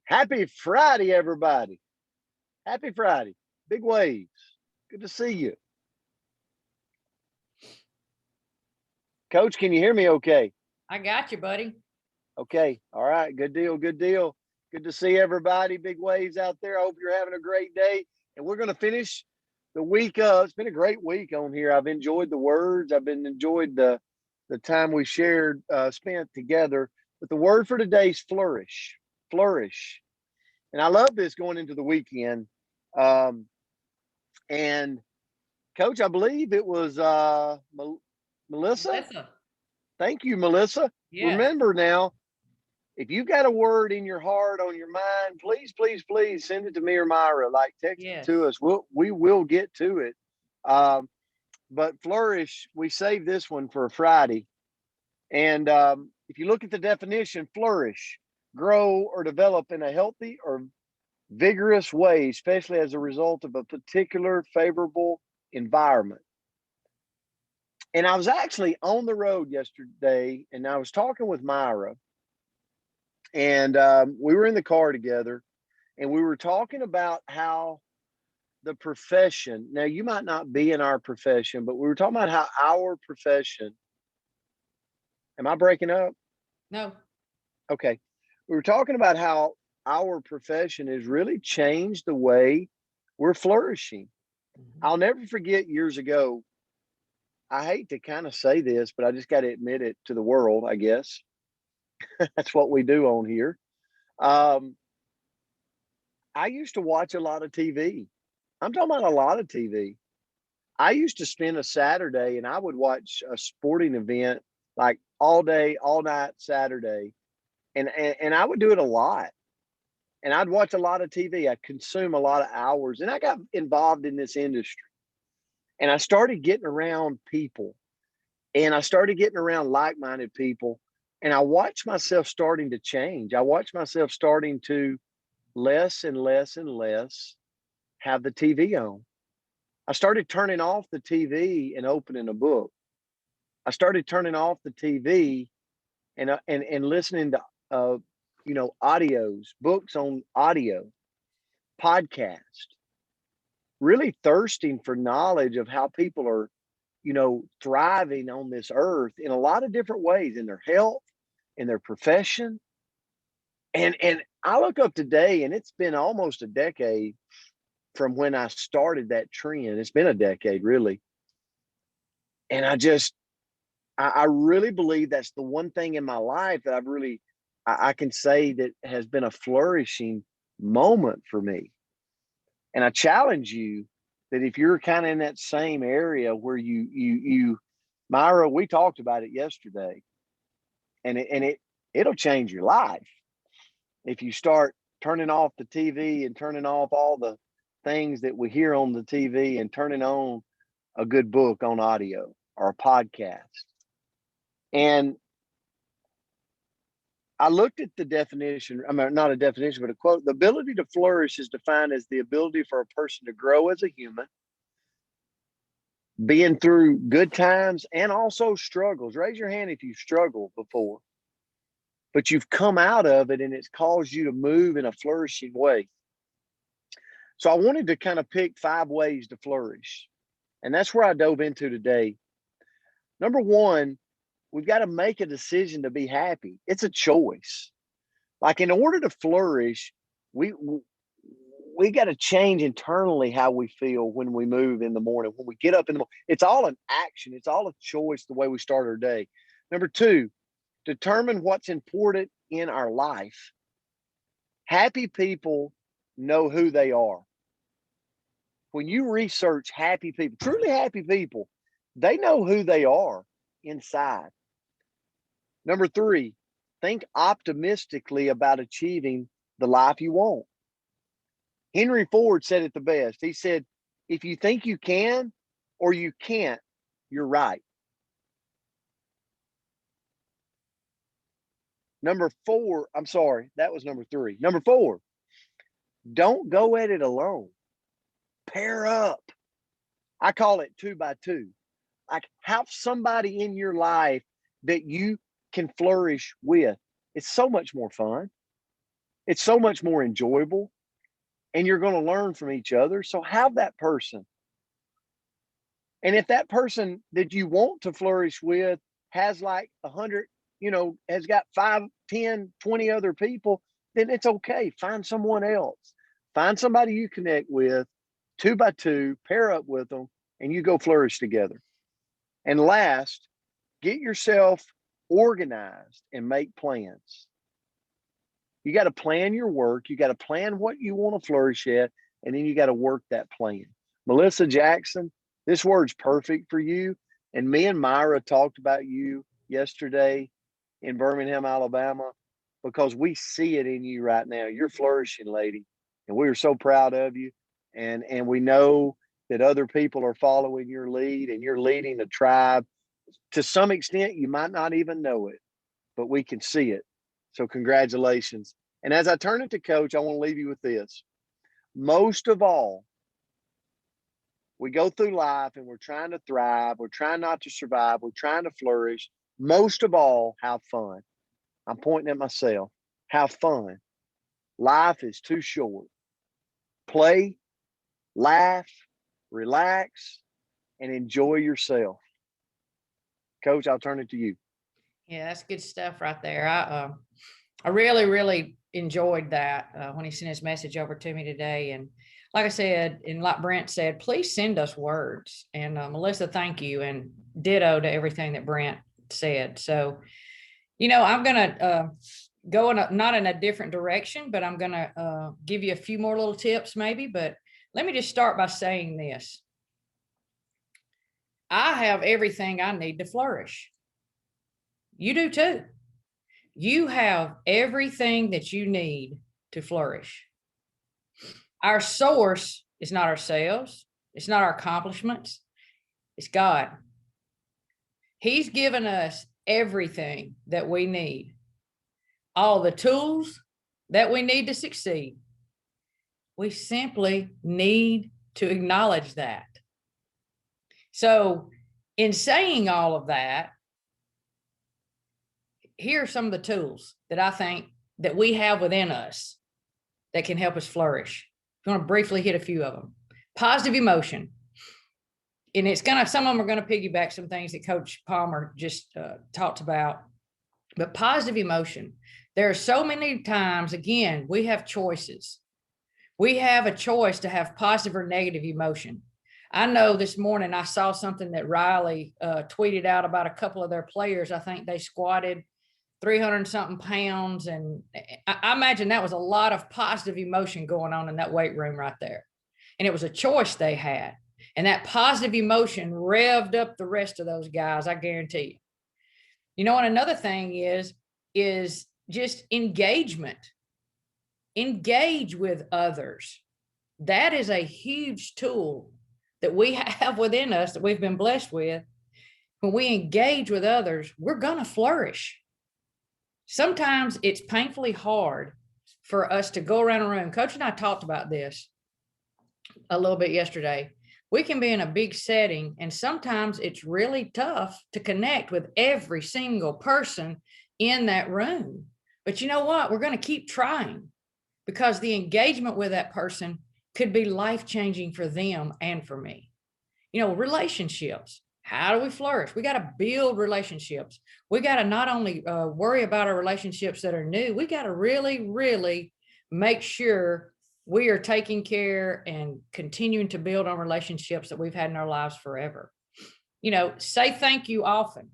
Happy Friday, everybody. Happy Friday. Big waves. Good to see you. Coach, can you hear me okay? I got you, buddy. Okay. All right. Good deal. Good deal. Good to see everybody. Big waves out there. I hope you're having a great day. And we're going to finish the week up. It's been a great week on here. I've enjoyed the words. I've been enjoyed the time we shared, spent together. But the word for today is flourish. Flourish. And I love this going into the weekend. Um, and Coach, I believe it was Melissa. Melissa. Thank you, Melissa. Yes. Remember now, if you got a word in your heart, on your mind, please, please, please send it to me or Myra. Like text it Yes. to us. We will get to it. Um, but flourish, we saved this one for a Friday. And if you look at the definition, flourish, grow or develop in a healthy or vigorous way, especially as a result of a particular favorable environment. And I was actually on the road yesterday and I was talking with Myra, and we were in the car together and we were talking about how the profession, now you might not be in our profession, but we were talking about how our profession, am I breaking up? No. Okay. We were talking about how our profession has really changed the way we're flourishing. Mhm. I'll never forget years ago, I hate to kind of say this, but I just got to admit it to the world, I guess. That's what we do on here. Um, I used to watch a lot of TV. I'm talking about a lot of TV. I used to spend a Saturday and I would watch a sporting event like all day, all night Saturday. And I would do it a lot. And I'd watch a lot of TV. I'd consume a lot of hours. And I got involved in this industry. And I started getting around people and I started getting around like-minded people. And I watched myself starting to change. I watched myself starting to less and less and less have the TV on. I started turning off the TV and opening a book. I started turning off the TV and listening to audios, books on audio, podcast, really thirsting for knowledge of how people are, thriving on this earth in a lot of different ways in their health, in their profession. And I look up today and it's been almost a decade from when I started that trend. It's been a decade really. And I really believe that's the one thing in my life that I can say that has been a flourishing moment for me. And I challenge you that if you're kind of in that same area where Myra, we talked about it yesterday, it'll change your life if you start turning off the TV and turning off all the things that we hear on the TV and turning on a good book on audio or a podcast. And I looked at the definition, I mean, not a definition, but a quote. The ability to flourish is defined as the ability for a person to grow as a human, being through good times and also struggles. Raise your hand if you've struggled before, but you've come out of it and it's caused you to move in a flourishing way. So I wanted to kind of pick 5 ways to flourish. And that's where I dove into today. Number one, we've got to make a decision to be happy. It's a choice. Like in order to flourish, we we got to change internally how we feel when we move in the morning, when we get up in the morning. It's all an action. It's all a choice the way we start our day. Number two, determine what's important in our life. Happy people know who they are. When you research happy people, truly happy people, they know who they are inside. Number three, think optimistically about achieving the life you want. Henry Ford said it the best. He said, if you think you can or you can't, you're right. Number four, I'm sorry, that was number three. Number four, don't go at it alone. Pair up. I call it 2 by 2. Like have somebody in your life that you can flourish with. It's so much more fun. It's so much more enjoyable, and you're going to learn from each other. So have that person. And if that person that you want to flourish with has like 100, has got 5, 10, 20 other people, then it's okay. Find someone else. Find somebody you connect with, 2 by 2, pair up with them, and you go flourish together. And last, get yourself organized and make plans. You got to plan your work. You got to plan what you want to flourish at, and then you got to work that plan. Melissa Jackson, this word's perfect for you. And me and Myra talked about you yesterday in Birmingham, Alabama, because we see it in you right now. You're flourishing, lady, and we are so proud of you. And we know that other people are following your lead, and you're leading a tribe. To some extent, you might not even know it, but we can see it. So congratulations. And as I turn it to Coach, I want to leave you with this. Most of all, we go through life and we're trying to thrive. We're trying not to survive. We're trying to flourish. Most of all, have fun. I'm pointing at myself. Have fun. Life is too short. Play, laugh, relax, and enjoy yourself. Coach, I'll turn it to you. Yeah, that's good stuff right there. I really, really enjoyed that when he sent his message over to me today. And like I said, and like Brent said, please send us words. And Melissa, thank you. And ditto to everything that Brent said. So, I'm going to go not in a different direction, but I'm going to give you a few more little tips maybe. But let me just start by saying this. I have everything I need to flourish. You do too. You have everything that you need to flourish. Our source is not ourselves. It's not our accomplishments. It's God. He's given us everything that we need, all the tools that we need to succeed. We simply need to acknowledge that. So in saying all of that, here are some of the tools that I think that we have within us that can help us flourish. I want to briefly hit a few of them. Positive emotion. And some of them are going to piggyback some things that Coach Palmer just talked about. But positive emotion, there are so many times, again, we have choices. We have a choice to have positive or negative emotion. I know this morning I saw something that Riley tweeted out about a couple of their players. I think they squatted 300 something pounds. And I imagine that was a lot of positive emotion going on in that weight room right there. And it was a choice they had. And that positive emotion revved up the rest of those guys, I guarantee you. And another thing is just engagement. Engage with others. That is a huge tool that we have within us that we've been blessed with. When we engage with others, we're going to flourish. Sometimes it's painfully hard for us to go around a room. Coach and I talked about this a little bit yesterday. We can be in a big setting, and sometimes it's really tough to connect with every single person in that room. But you know what? We're going to keep trying, because the engagement with that person could be life-changing for them and for me. Relationships. How do we flourish? We got to build relationships. We got to not only worry about our relationships that are new, we got to really, really make sure we are taking care and continuing to build on relationships that we've had in our lives forever. Say thank you often.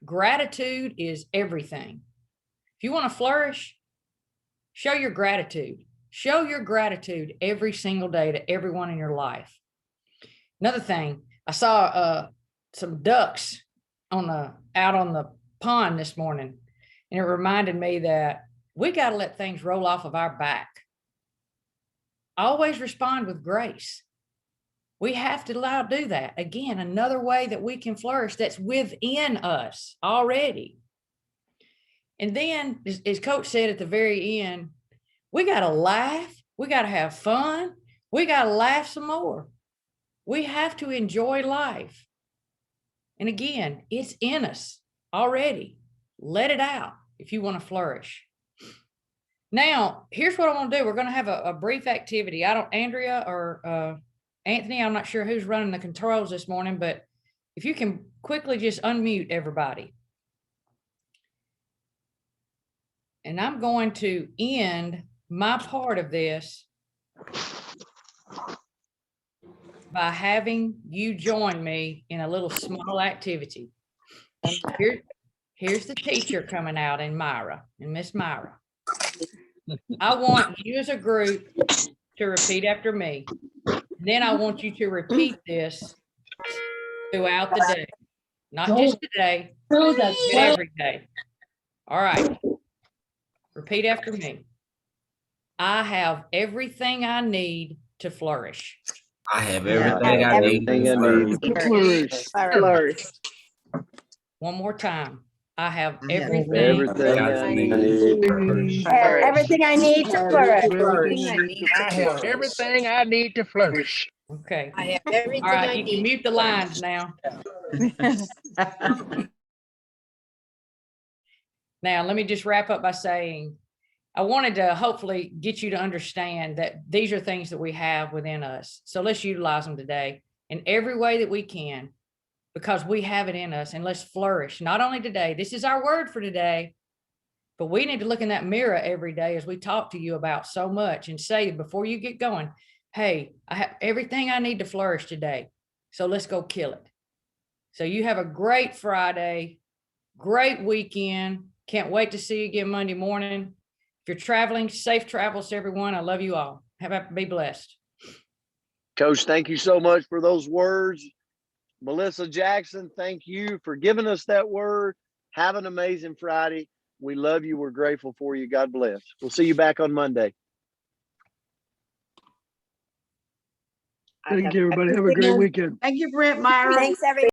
Gratitude is everything. If you want to flourish, show your gratitude. Show your gratitude every single day to everyone in your life. Another thing, I saw some ducks out on the pond this morning, and it reminded me that we got to let things roll off of our back. Always respond with grace. We have to do that. Again, another way that we can flourish that's within us already. And then, as Coach said at the very end, we got to laugh. We got to have fun. We got to laugh some more. We have to enjoy life. And again, it's in us already. Let it out if you want to flourish. Now, here's what I want to do. We're going to have a brief activity. Andrea or Anthony, I'm not sure who's running the controls this morning, but if you can quickly just unmute everybody. And I'm going to end my part of this by having you join me in a little small activity. Here's the teacher coming out in Myra, and Miss Myra. I want you as a group to repeat after me. Then I want you to repeat this throughout the day, not just today, but every day. All right. Repeat after me. I have everything I need to flourish. I have everything I need to flourish. Flourish. One more time. I have Everything everything. I need. Everything I need to flourish. I have everything I need to flourish. Okay. I have everything All right. I You can need. mute the lines now. Now, let me just wrap up by saying, I wanted to hopefully get you to understand that these are things that we have within us. So let's utilize them today in every way that we can, because we have it in us, and let's flourish. Not only today, this is our word for today, but we need to look in that mirror every day as we talk to you about so much and say, before you get going, hey, I have everything I need to flourish today. So let's go kill it. So you have a great Friday, great weekend. Can't wait to see you again Monday morning. If you're traveling, safe travels to everyone. I love you all. Be blessed. Coach, thank you so much for those words. Melissa Jackson, thank you for giving us that word. Have an amazing Friday. We love you. We're grateful for you. God bless. We'll see you back on Monday. Thank you, everybody. Have a great weekend. Thank you, Brent, Myra. Thanks, everybody.